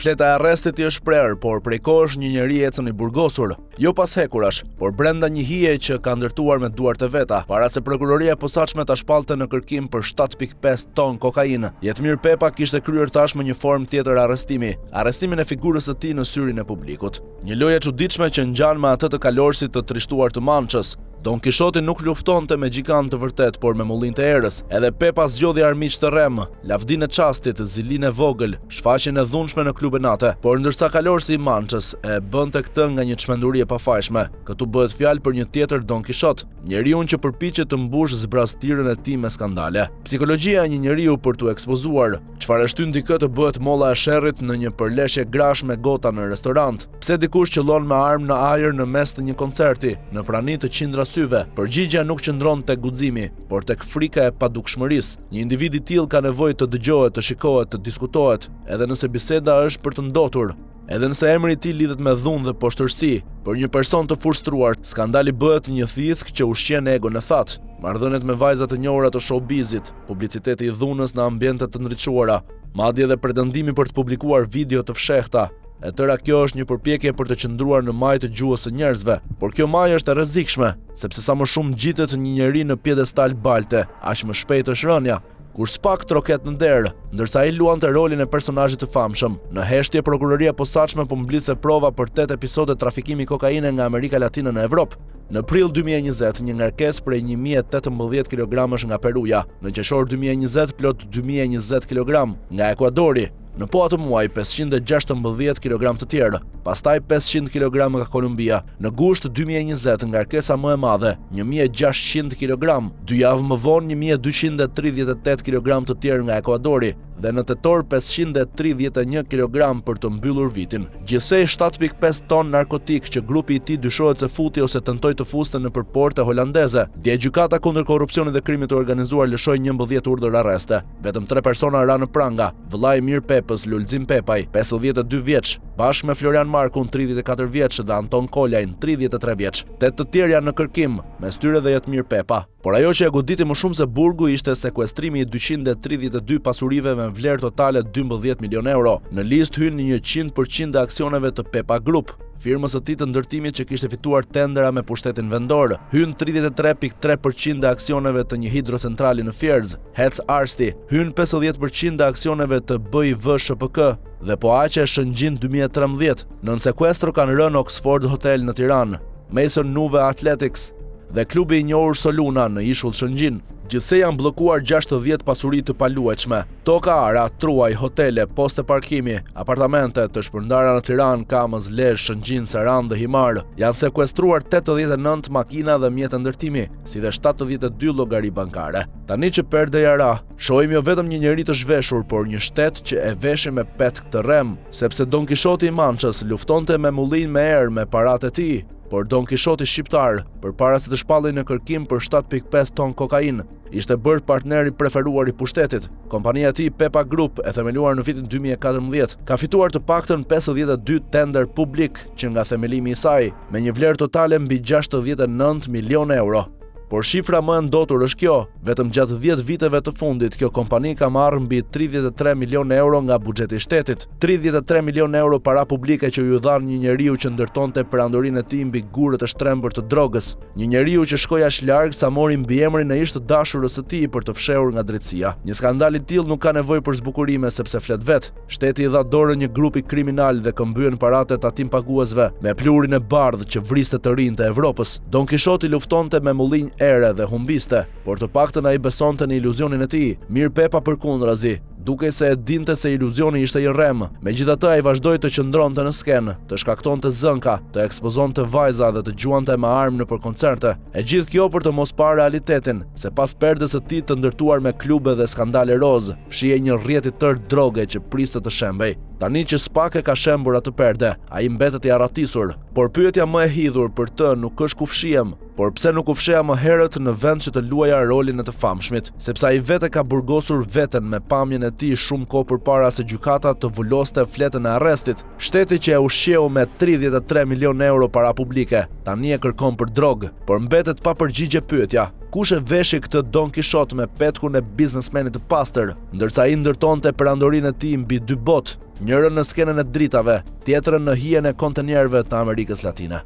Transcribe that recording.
Fleta e arrestit i është prerë, por prej kohësh një njeri ecën i burgosur, jo pas hekurash, por brenda një hije që ka ndërtuar me duart e veta, para se prokuroria e posaçme ta shpallte në kërkim për 7.5 ton kokainë. Jetmir Pepa kishte kryer tashmë një formë tjetër arrestimi, arrestimin e figurës së tij në syrin e publikut. Një lojë e çuditshme që ngjan me atë të kalorësit të trishtuar të Manchës. Don Kishoti nuk luftonte me gjikant të vërtet, por me mullin të erës. Edhe Pepa zgjodhi armiq të rrem, lavdin e çastit, zilin e vogël, shfaqjen e dhunshme në klubinate. Por ndërsa kalorësi i Manchës e bënte këtë nga një çmenduri e pafajshme, këtu bëhet fjalë për një tjetër Don Kishot, njeriu që përpiqet të mbush zbrastirën e tij me skandale. Psikologjia e një njeriu për t'u ekspozuar, çfarë shtyn dikë të bëhet molla e sherrit në një përleshje grash me gota në restorant. Pse dikush qëllon me armë në ajër në mes të një koncerti, në prani të qindra syve. Përgjigjja nuk qëndron tek guximi, por tek frika e padukshmërisë. Një individ i tillë ka nevojë të dëgjohet, të shikohet, të diskutohet, edhe nëse biseda është për të ndotur. Edhe nëse emri i tij lidhet me dhunë dhe poshtërsi, për një person të frustruar, skandali bëhet një thithk që ushqen egon e thatë. Marrëdhëniet me vajzat e njohura të showbizit, publiciteti i dhunës në ambiente të ndriçuara, madje edhe pretendimi për të publikuar video të fshehta. E tëra kjo është një përpjekje për të qëndruar në majë të gjuhës së njerëzve, por kjo majë është e rrezikshme, sepse sa më shumë ngjitet një njeri në piedestal balte, aq më shpejt është rënja. Kur spak troket në derë, ndërsa ai luante rolin e personazhit të famshëm. Në heshtje prokuroria e posaçme po mblidhte prova për 8 episode trafikimi kokaine nga Amerika Latine në Evropë. Në prill 2020, një ngarkesë prej 1018 kg nga Peruja, në qershor 2020 plot 2020 kg nga Ekuadori. Në po atë muaj 516 kg të tjerë, pastaj 500 kg nga Kolumbia. Në gusht 2020 ngarkesa më e madhe, 1600 kg, 2 javë më vonë 1238 kg të tjerë nga Ekuadori dhe në tetor 531 kg për të mbyllur vitin. Gjithsej 7.5 ton narkotik që grupi i tij dyshohet se futi ose tentoi të fuste nëpër porte holandeze. Dje gjykata kundër korrupsionit dhe krimit të organizuar lëshoi 11 urdhër arreste. Vetëm 3 persona ranë në pranga: vëllai Mir Pepës, Lulzim Pepaj, 52 vjeç, bashkë me Florian Markun, 34 vjeç dhe Anton Kolajn, 33 vjeç. 8 të tjerë janë në kërkim, mes tyre dhe Jetmir Pepa. Por ajo që e goditi më shumë se burgu ishte sekuestrimi i 232 pasurive me vlerë totale 12 milion euro. Në listë hyn 100% e aksioneve të Pepa Group, firmës së tij të ndërtimit që kishte fituar tendera me pushtetin vendor. Hyn 33.3% e aksioneve të një hidrocentrali në Fierz, Hec Arsti. Hyn 50% e aksioneve të BIV SHPK dhe po aqe Shëngjin 2013. Nën sekuestro kanë rënë Oxford Hotel në Tiranë, Mason Nuve Athletics dhe klubi i njohur Soluna në ishull Shëngjin. Gjithsej janë bllokuar 60 pasuri të paluajtshme. Toka ara, truaj, hotele, poste parkimi, apartamente të shpërndara në Tiranë, Kamës, Lezhë, Shëngjin, Saran dhe Himar. Janë sekuestruar 89 makina dhe mjete ndërtimi, si dhe 72 llogari bankare. Tani që perdeja ra, shohim jo vetëm një njeri të zhveshur, por një shtet që e veshi me petk të rrem, sepse Don Kishoti i Manchës luftonte me mullin me erë me paratë e tij. Por Don Kishoti shqiptar, përpara se të shpallej në kërkim për 7.5 ton kokainë, ishte bërë partneri preferuar i pushtetit. Kompania e tij Pepa Group, e themeluar në vitin 2014, ka fituar të paktën 52 tender publik që nga themelimi i saj, me një vlerë totale mbi 69 milion euro. Por shifra më e ndotur është kjo: vetëm gjatë 10 viteve të fundit, kjo kompani ka marrë mbi 33 milion euro nga buxheti i shtetit. 33 milion euro para publike që ju dhan një njeriu që ndërtonte perandorinë e tij mbi gurët e shtrembër të drogës. Një njeriu që shkoi aq larg sa mori mbiemrin e ish të dashurës së tij për të fshehur nga drejtësia. Një skandal i tillë nuk ka nevojë për zbukurime sepse flet vet. Shteti i dha dorën një grupi kriminal dhe këmbyen paratë tatim paguesve me pluhurin e bardhë që vriste të rinj të Evropës. Don Kishoti luftonte me mullinj ere dhe humbiste, por të paktën ai besonte në iluzionin e tij. Mir Pepa përkundrazi, duke se e dinte se iluzioni ishte i rrem. Megjithatë ai vazhdoi të qëndronte në skenë, të shkaktonte zënka, të ekspozonte vajza dhe të gjuante me armë nëpër koncerte. E gjithë kjo për të mos parë realitetin, se pas perdes së tij të ndërtuar me klube dhe skandale roz, fshihej një rrjet i tërë droge që priste të shembej. Tani që spak e ka shembur atë perde, ai mbetet i arratisur. Por pyetja më e hidhur për të nuk është ku fshihem, por pse nuk u fsheha më herët në vend që të luaja rolin e të famshmit, sepse ai vetë ka burgosur veten me pamjen e tij shumë kohë përpara se gjykata të vuloste fletën e arrestit. Shteti që e ushqeu me 33 milion euro para publike, tani e kërkon për drogë, por mbetet pa përgjigje pyetja: kush e veshi këtë Don Kishot me petkun e biznesmenit të pastër, ndërsa ai ndërtonte perandorinë e tij mbi dy botë, njërën në skenën e dritave, tjetrën në hijen e kontenierëve të Amerikës Latine.